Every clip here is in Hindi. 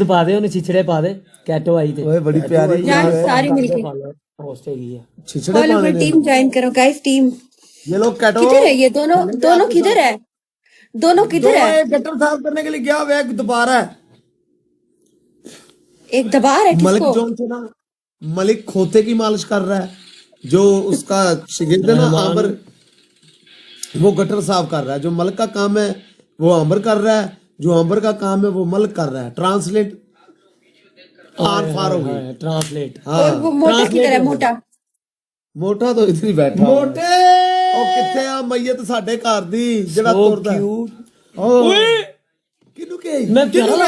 पा दे उन्हें छिछड़े पा दे कैटो आई थे ओए बड़ी प्यारी यार सारी मिलके होस्ट हैगी है छिछड़े पाने हॉलीवुड दे। टीम ज्वाइन करो गाइस टीम। ये लोग कैटो किधर है ये दोनों दोनों किधर है दोनों किधर है एक गटर साफ करने के लिए गया हुआ है दोबारा है। एक दबार है मलिक किसको जोन से ना मलिक खोते की मालिश कर रहा है जो उसका शिगिर्द है ना आंबर वो गटर साफ कर रहा है। जो मलिक का काम है वो आंबर कर रहा है जो आंबर का काम है वो मलिक कर रहा है। ट्रांसलेट आर फार हो गई ट्रांसलेट और वो मोटा किधर है मोटा ਮੋਟਾ ਤਾਂ ਇਧਰ ਹੀ ਬੈਠਾ ਮੋਟੇ ਉਹ ਕਿੱਥੇ ਆ ਮਈਤ ਸਾਡੇ ਘਰ ਦੀ ਜਿਹੜਾ ਤੁਰਦਾ ਓਏ ਕਿਨੂੰ ਕਹੇ ਮੈਂ ਕਿਨੂੰ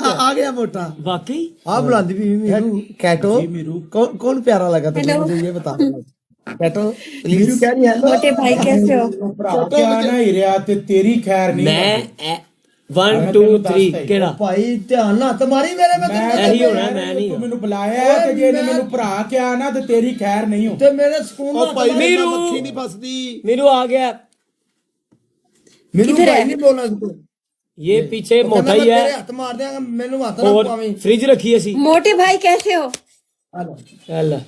ਆ ਗਿਆ ਮੋਟਾ वाकई ਆ ਬੁਲਾਉਂਦੀ ਵੀ ਮੈਨੂੰ ਕੈਟੋ ਕੌਣ ਪਿਆਰਾ ਲਗਾ तुम्हें मुझे ये बता कैटो मीरू कह रही है मोटे भाई कैसे हो क्या ना ही रहा ते तेरी खैर नहीं मैं 1 2 3 केड़ा भाई ध्यान ना तुम्हारी मेरे में यही होना मैं नहीं तू मैनू बुलाया है ते जे ने मैनू भरा के आना ते तेरी खैर नहीं हो ते मेरे सुकून ना भाई मेरू मक्खी नहीं फसदी मीरू आ गया मेरू भाई नहीं बोलना इसको ये पीछे मोटा ही है हाथ मार देगा मेनू हाथ ना और पावे फ्रिज रखी है सी मोटे भाई कैसे हो अल्लाह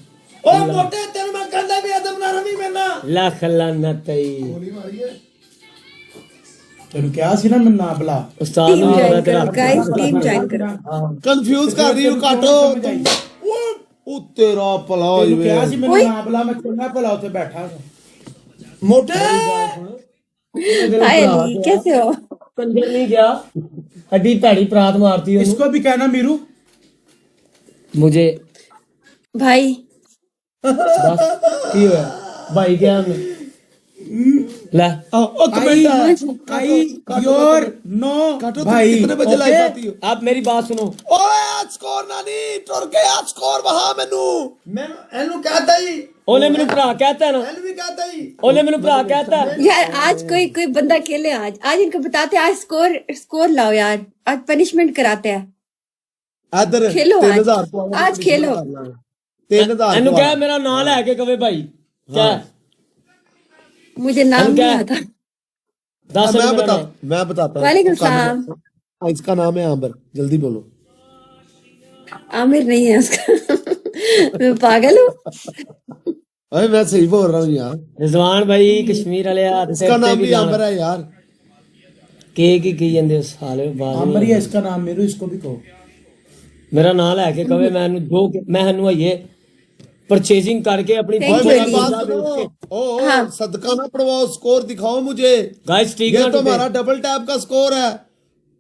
ओ मोटे तेरे मैं कहंदा भी अदब ना रवी मेना लाख लानत तेनू क्या सी ना मैं ना बुला उस्ताद टीम ने ज्वाइन बोला तेरा करो गाइस टीम ज्वाइन करो कंफ्यूज कर रही हूं काटो ओ तेरा भला तेनू क्या सी ओए। मैं ना बुला मैं चंगा भला उथे बैठा था मोटे हाय अली कैसे हो कंजर नहीं गया हड्डी पैड़ी प्रात मारती है इसको भी कहना मीरू मुझे भाई बस की होया भाई क्या हमने ला ओ कमेंट आई योर नो भाई कितने बजे लाइव आती हो आप मेरी बात सुनो ओए आज स्कोर नानी टुर के आज स्कोर वहां मेनू मैं एनु कहता ही ओले मेनू भरा कहता है ना एनु भी कहता ही ओले मेनू भरा कहता है यार आज कोई बंदा खेले आज इनको बताते हैं आज स्कोर लाओ यार आज पनिशमेंट कराते हैं इधर खेलो 3000 आज खेलो 3000 एनु क्या मेरा नाम लेके कवे भाई क्या मुझे नाम नहीं आता 10 मैं बताता हूं वालेकुम सलाम इसका नाम है आंबर जल्दी बोलो आमिर नहीं है उसका मैं पागल हूँ अरे मैं सही बोल रहा हूँ यार रिजवान भाई कश्मीर वाले हाथ इसका नाम भी आंबर है यार के की जंदे साले बात अमर ही है इसका नाम मीरू इसको भी कहो मेरा नाम लेके कवे मैं हनु ये परचेजिंग करके अपनी Thank you, मेरी Ali। बात सुनो ओ सदका ना पड़वाओ स्कोर दिखाओ मुझे गाइस ठीक ये है तो हमारा डबल टैप का स्कोर है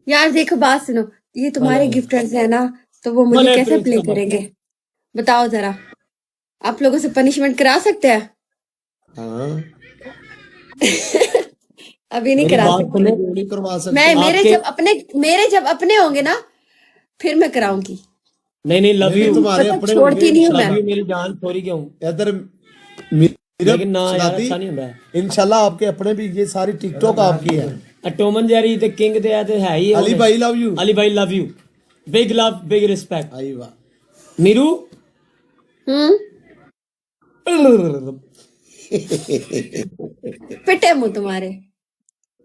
यार देखो बात सुनो ये तुम्हारे गिफ्टर्स है ना तो वो मुझे भले कैसे प्लीज प्ले करो। करेंगे बताओ जरा आप लोगों से पनिशमेंट करा सकते हैं हाँ अभी नहीं करा सकते नहीं करवा सकते मैं आपके- मेरे जब अपने होंगे ना फिर मैं कराऊंगी नहीं लव यू तुम्हारे पता अपने छोड़ती नहीं हूँ मैं लव यू मेरी जान थोड़ी क्यों इधर लेकिन ना यार ऐसा नहीं होता इंशाल्लाह आपके अपने भी ये सारी टिकटॉक आपकी है टोमन जेरी ते किंग ते है ही अली भाई लव यू अली भाई love you big love big respect I वाह मीरू पिटे मुंह तुम्हारे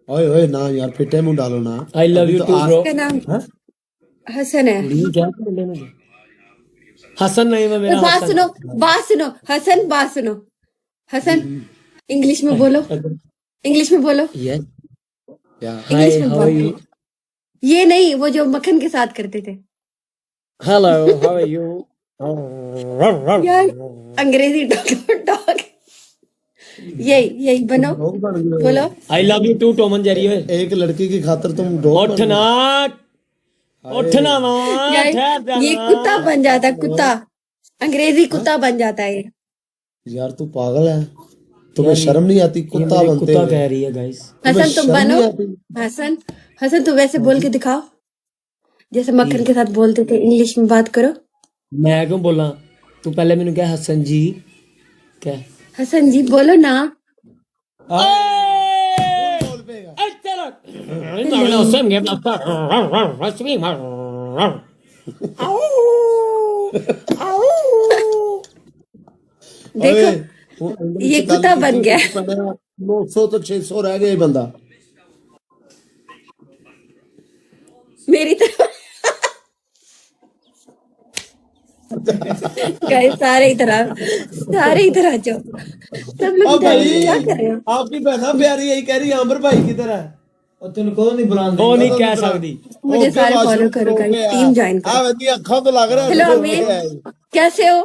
ओए ओए ना यार फिटे मुंह डालो ना I love you too bro का नाम हसन है हसन नहीं मैं मेरा बात सुनो हसन इंग्लिश में बोलो इंग्लिश में बोलो यस क्या इंग्लिश में हाउ आर यू बोलो ये नहीं वो जो मक्खन के साथ करते थे हेलो हाउ आर यू यार अंग्रेजी डॉग यही बनो बोलो I love you too Tom and Jerry ओए एक लड़की की खातिर तुम डॉग उठना उठना ना यार ये कुत्ता बन जाता है कुत्ता अंग्रेजी कुत्ता बन जाता है ये यार तू पागल है तुम्हें शर्म नहीं आती कुत्ता बनते कुत्ता हुए? कह रही है गाइस हसन तुम शर्म बनो नहीं आती? हसन तू वैसे बोल के दिखाओ जैसे मक्खन के साथ बोलते थे इंग्लिश में बात करो मैं क्यों बोला तू पहले मैंने क्या हसन जी क्या हसन जी बोलो ना बोल पेगा देखो ये कुत्ता बन गया 900 तो 600 रह गए बंदा मेरी तरफ गाइस सारे इधर आ जाओ। सब लोग अब इधर भाई क्या कर रहे हो? आपकी बहना प्यारी यही कह रही है अंबर भाई किधर है ਉਹ ਨਹੀਂ ਕਹਿ ਸਕਦੀ मुझे सारे फॉलो करो गाइस, टीम ज्वाइन आ करो। वंदी अखों तो लग रहा है हेलो तो आमिर, है। कैसे हो?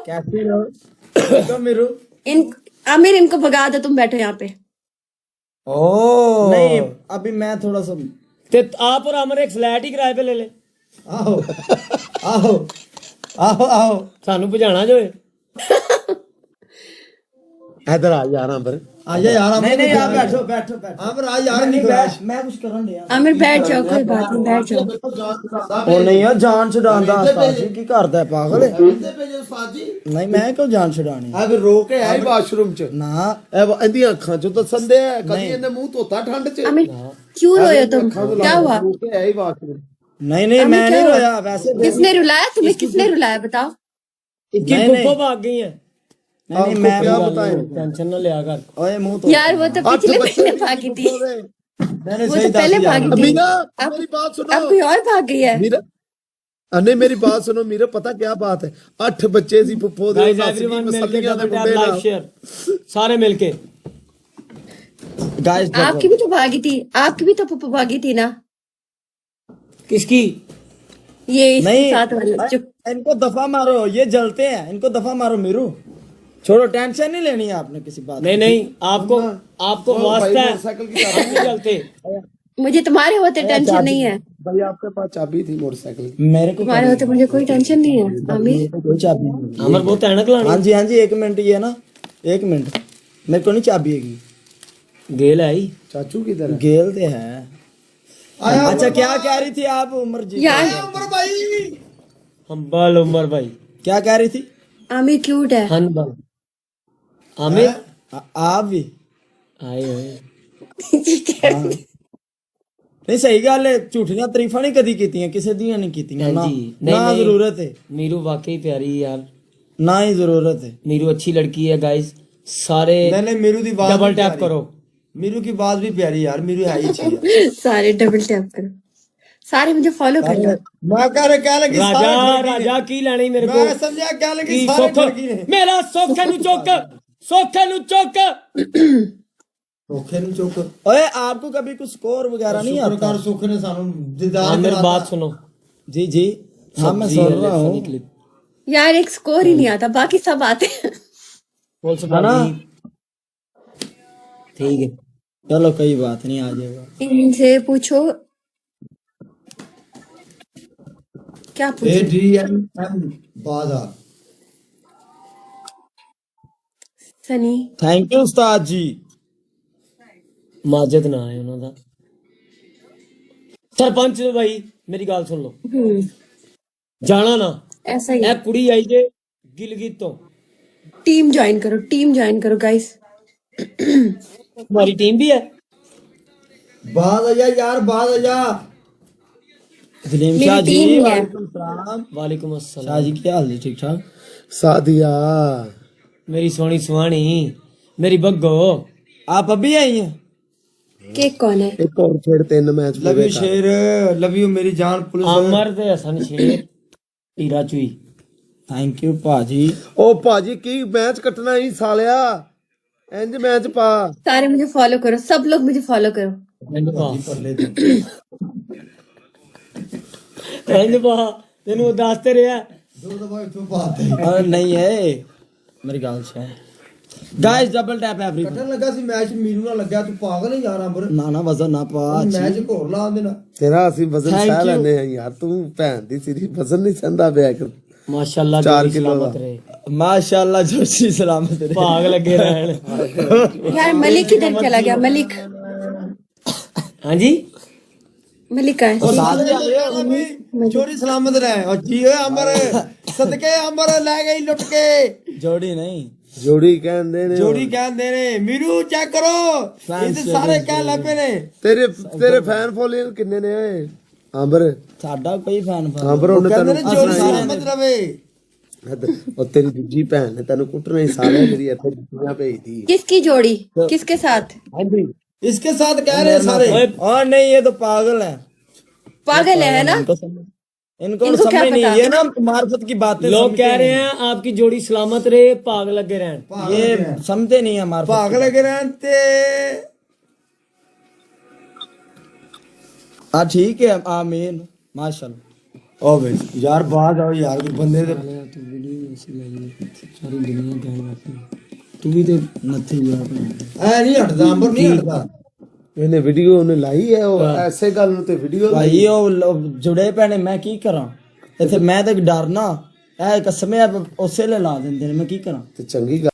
तो मेरू इन आमिर इनको भगा दो, तुम बैठो यहाँ पे। ओ नहीं, अभी मैं थोड़ा सा ਤੇ ਆਪ ਔਰ ਅਮਰ ਇੱਕ ਫਲੈਟ ਹੀ ਕਿਰਾਏ 'ਤੇ ਲੈ ਲੈ आओ आओ आओ आओ ਸਾਨੂੰ ਭਜਾਣਾ ਜੋ इधर आ यार अंबर आजा यार। नहीं नहीं आप बैठो बैठो बैठो अंबर आ यार। नहीं मैं कुछ करन दिया आमिर बैठ जाओ, कोई बात नहीं, बैठ जाओ। ਉਹ ਨਹੀਂ ਆ ਜਾਨ ਛਡਾਉਂਦਾ ਉਸਤਾਦ ਜੀ, ਕੀ ਕਰਦਾ ਹੈ ਪਾਗਲ ਹੈ? कहते पे जो साजी ਨਹੀਂ ਮੈਂ ਕਿਉਂ ਜਾਨ ਛਡਾਣੀ? आ फिर रो के आई वाशरूम च ਨਾ ए इंदी अखां चो दसन दे कदी इने मुंह धोता ठंड च आमिर क्यों रोए हो तुम? क्या हुआ? रो के आई वाशरूम नहीं नहीं मैं क्या नहीं हुआ? रोया वैसे। किसने रुलाया तुम्हें? किसने रुलाया बताओ? ਕਿ नहीं, ਫੁੱਫੋ नहीं। ਭਾਗ ਗਈ ਹੈ नहीं नहीं मैं क्या नहीं- बताएं ਟੈਨਸ਼ਨ ਨਾ ਲਿਆ ਕਰ ओए मुंह तो यार वो तो पिछले महीने भागी थी, मैंने वो सही तो पहले दस भागी यार। थी। मीरा अब मेरी बात अब सुनो कोई और भाग गई है। मीरा नहीं मेरी बात सुनो मीरा पता क्या बात है 8 बच्चे सी पुप्पो दे ਗਾਇਸ नस दी एवरीवन मिल के मसलियां दे डबल टैप मुंडे लाइक नाल शेयर सारे मिल के गाइस आपकी भी तो भागी थी, आपकी भी तो पप्पू भागी थी ना, किसकी ये इसके नहीं साथ वाले चुप। इनको दफा मारो, ये जलते हैं, इनको दफा मारो मेरू। छोड़ो, टेंशन नहीं लेनी है आपने किसी बात नहीं नहीं आपको आपको ओ भाई, वास्ता है मोटरसाइकिल की हम नहीं चलते मुझे तुम्हारे होते टेंशन नहीं है, भाई आपके पास चाबी थी मोटरसाइकिल की की। मेरे को तुम्हारे होते मुझे कोई टेंशन नहीं है। आमिर कोई चाबी नहीं। अमर बहुत ऐनक लानी हाँ जी एक मिनट, ये ना एक मिनट, मेरे को नहीं चाबी है। गेल आई चाचू किधर है गेल ते है। अच्छा क्या कह रही थी आप उमर जी? यार अंबर भाई हम्बल उमर भाई क्या कह रही थी? आमिर क्यूट है। हनबल आमिर आप भी आए आए नहीं सही गल है, झूठियां तारीफां नहीं कदी कीतियां, किसे दियां नहीं कीतियां ना, जी, ना नहीं। जरूरत है, मीरू वाकई प्यारी है यार ना ही जरूरत है। मीरू अच्छी लड़की है गाइस सारे मैंने मीरू की बात डबल टैप करो मीरू की बात भी प्यारी यार, मीरू है ही अच्छी है। सारे डबल टैप करो, सारे मुझे फॉलो कर लो। मैं कह लगी राजा राजा की लेनी मेरे को मैं समझा क्या लगी की सारे सुख लड़की ने मेरा सोखे नु चुक धोखे नु चुक। ओए आपको कभी कुछ स्कोर वगैरह नहीं आता? सुख ने सानू दीदार आमिर बात सुनो जी जी हाँ मैं सब्जी सुन है, रहा funny हूँ। clip। यार एक स्कोर ही नहीं आता, बाकी सब आते हैं। बोल सकता ना? ठीक है चलो कोई बात नहीं, आ जाएगा। इनसे पूछो क्या पूछो। ADM बाधा। सनी थैंक यू उस्ताद जी। ਮਾਜਦ ਨਾ ਹੈ ਉਹਨਾਂ ਦਾ ਸਰਪੰਚ ਭਾਈ ਮੇਰੀ ਗੱਲ ਸੁਣ ਲਓ ਜਾਣਾ ਨਾ ऐसा ही ਇਹ ਕੁੜੀ ਆਈ ਜੇ ਗਿਲਗਿਤ ਤੋਂ टीम ज्वाइन करो गाइस। तुम्हारी टीम भी है बाद आजा यार, बाद आजा। सलीम मेरी शाह जी टीम है। वालेकुम सलाम। वालेकुम शाह अस्सलाम जी क्या हाल है? ठीक ठाक। सादिया मेरी सोनी सुहानी मेरी बग्गो आप अभी आई हैं? केक कौन है? एक और खेड़ 3 मैच लव यू शेर, लव यू मेरी जान पुलिस। अमर ते हसन शेर टीरा चुई थैंक यू भाजी। ओ भाजी की मैच कटना ही सालिया इंज मैच पा सारे मुझे फॉलो करो, सब लोग मुझे फॉलो करो। इंज पा तेनू दसते रहा नहीं है मेरी गाल से। Guys double tap everyone. कटन लगा सी मैच मीनू ना लगा, तू पागल है यार अंबर। ना ना वजन ना पा, मैच घोर ला देना। तेरा ਅਸੀਂ ਵਜ਼ਨ Thank ਸਹਿ you. ਲੈਨੇ ਆ ਯਾਰ ਤੂੰ ਭੈਣ ਦੀ ਸਿਰੀ ਵਜ਼ਨ ਨਹੀਂ ਸੰਦਾ ਪਿਆ ਕਰ माशाल्लाह 4 जोड़ी किलो सलामत दा। रहे माशाल्लाह जोशी सलामत रहे। भाग लगे रहन यार मलिक किधर चला गया? मलिक हाँ जी मलिक का और है। साथ चोरी सलामत रहे और जियो अंबर सदके अंबर ले गई लुट के। जोड़ी नहीं ਜੋੜੀ ਕਹਿੰਦੇ ਨੇ जोड़ी कहते ने मीरू चेक करो, ये तो सारे कह लपे ने। ਤੇਰੇ ਫੈਨ ਫੋਲੋਇੰਗ ਕਿੰਨੇ ਨੇ ਓਏ ਅੰਬਰ साडा कोई फैन ਅੰਬਰ ਉਹਨੇ कहते ਤੈਨੂੰ ने चोरी सलामत रवे। ਉਹ ਤੇਰੀ ਦੂਜੀ ਭੈਣ ਨੇ ਤੈਨੂੰ ਕੁੱਟਣਾ ਹੀ ਸਾਲਿਆ ਜਿਹੜੀ ਇੱਥੇ ਜੁੱਤੀਆਂ ਭੇਜਦੀ किसकी जोड़ी? किसके साथ? हाँ जी इसके साथ कह रहे हैं सारे। और नहीं ये तो पागल है। पागल है ना? इनको इनको क्या समझ नहीं, पता? ये ना मार्फत की बातें लोग समझते कह रहे नहीं। हैं आपकी जोड़ी सलामत रहे, भाग लगे रहन। ये समझते नहीं है मार्फत ਭਾਗ की। ਲਗੇ ਰਹਿਣ ਤੇ हाँ ठीक है, आमीन माशाल्लाह। ਓ ਵੇ ਯਾਰ ਬਾਹਰ ਜਾਓ ਯਾਰ ਕੋਈ ਬੰਦੇ ਦੇ ਸਾਰੀ ਦੁਨੀਆ ਕਹਿਣ ਲੱਗੀ तू भी तो नथी यार अपना। ਐ ਨਹੀਂ ਹਟਦਾ ਅੰਬਰ ਨਹੀਂ ਹਟਦਾ ਇਹਨੇ ਵੀਡੀਓ ਉਹਨੇ ਲਾਈ ਹੈ, ਉਹ ਐਸੇ ਗੱਲ ਨੂੰ ਤੇ ਵੀਡੀਓ भाई ओ जुड़े पैने मैं की करा इथे, मैं तो डरना ए कसमे उसे ले ला देंदे ने, मैं की करा। ਤੇ ਚੰਗੀ ਗੱਲ